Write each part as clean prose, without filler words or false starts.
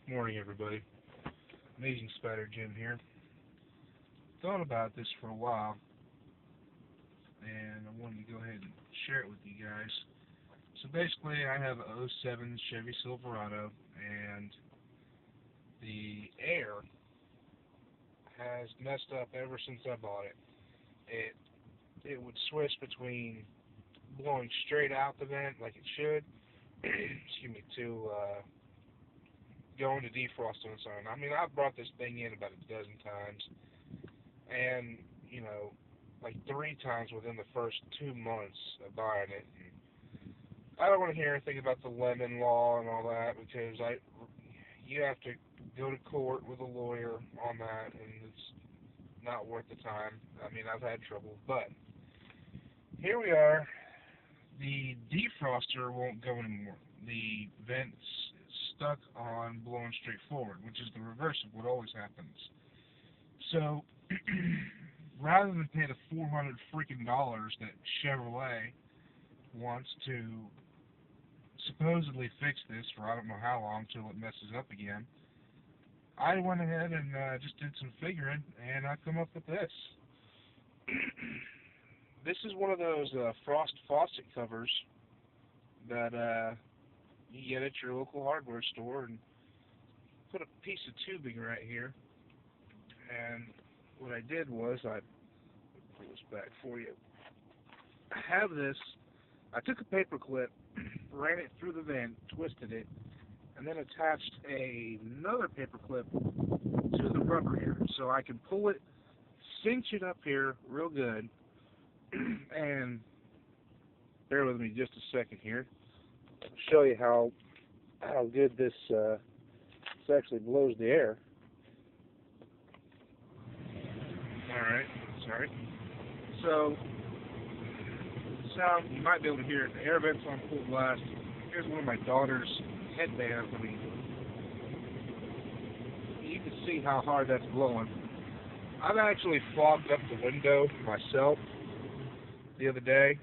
Morning, everybody. Amazing Spider Jim here. Thought about this for a while, and I wanted to go ahead and share it with you guys. So basically, I have a '07 Chevy Silverado, and the air has messed up ever since I bought it. It would switch between blowing straight out the vent like it should, excuse me, to going to defrost on its own. I mean, I've brought this thing in about a dozen times, and like 3 times within the first 2 months of buying it. And I don't want to hear anything about the lemon law and all that, because you have to go to court with a lawyer on that, and it's not worth the time. I mean, I've had trouble, but here we are. The defroster won't go anymore. The vent's stuck on blowing straight forward, which is the reverse of what always happens. So rather than pay the $400 freaking dollars that Chevrolet wants to supposedly fix this for I don't know how long till it messes up again, I went ahead and just did some figuring, and I come up with this. This is one of those frost faucet covers that you get at your local hardware store, and put a piece of tubing right here. And what I did was, I pull this back for you. I have this. I took a paper clip, ran it through the vent, twisted it, and then attached another paper clip to the rubber here, so I can pull it, cinch it up here real good, and bear with me just a second here. I'll show you how good this actually blows the air. Alright, sorry. So, sound, you might be able to hear it. The air vent's on full blast. Here's one of my daughter's headbands. I mean, you can see how hard that's blowing. I've actually fogged up the window myself the other day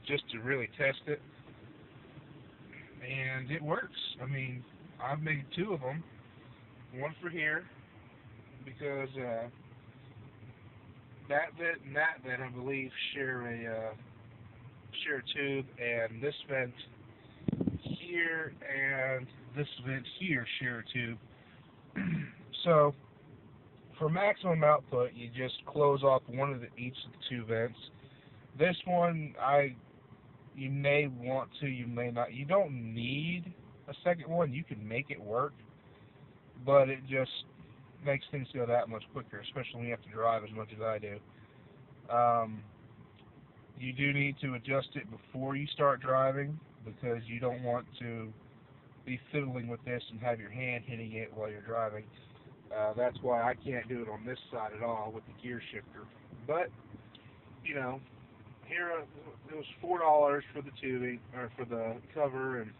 just to really test it, and it works. I mean, I've made 2 of them, one for here, because that vent and that vent, I believe, share a tube, and this vent here and this vent here share a tube. So for maximum output, you just close off one of each of the 2 vents. This one, you may want to, you may not. You don't need a second one. You can make it work, but it just makes things go that much quicker, especially when you have to drive as much as I do. You do need to adjust it before you start driving, because you don't want to be fiddling with this and have your hand hitting it while you're driving. That's why I can't do it on this side at all with the gear shifter. But, here it was $4 for the tubing, or for the cover, and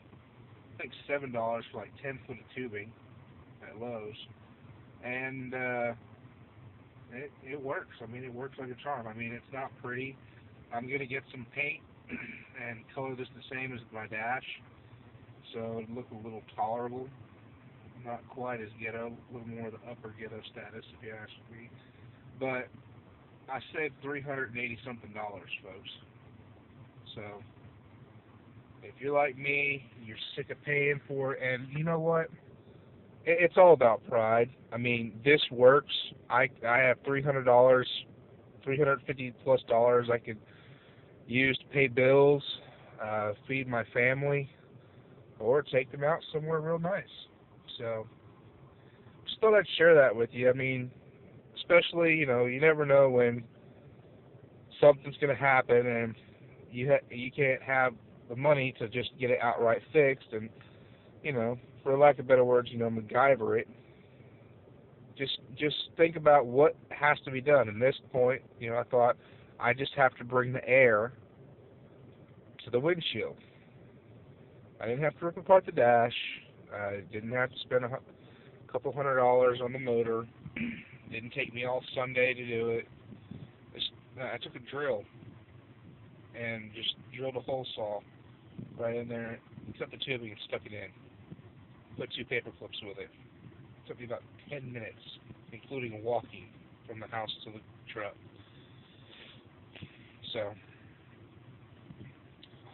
I think $7 for like 10 foot of tubing at Lowe's. And it works. I mean, it works like a charm. I mean, it's not pretty. I'm going to get some paint and color this the same as my dash, so it'll look a little tolerable. Not quite as ghetto, a little more of the upper ghetto status, if you ask me. But I saved $380-something, folks. So if you're like me, you're sick of paying for it, and you know what? It's all about pride. I mean, this works. I have $300, $350+ I could use to pay bills, feed my family, or take them out somewhere real nice. So just thought I'd share that with you. I mean, especially, you never know when something's going to happen, and you can't have the money to just get it outright fixed, and, for lack of better words, MacGyver it. Just think about what has to be done. And this point, I thought I just have to bring the air to the windshield. I didn't have to rip apart the dash. I didn't have to spend a couple $100 on the motor. Didn't take me all Sunday to do it. I took a drill and just drilled a hole saw right in there, cut the tubing, and stuck it in. put 2 paper clips with it. It took me about 10 minutes, including walking from the house to the truck. So,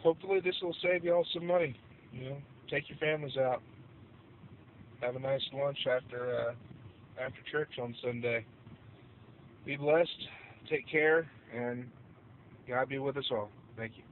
hopefully this will save y'all some money. You know, take your families out. Have a nice lunch after church on Sunday. Be blessed. Take care, and God be with us all. Thank you.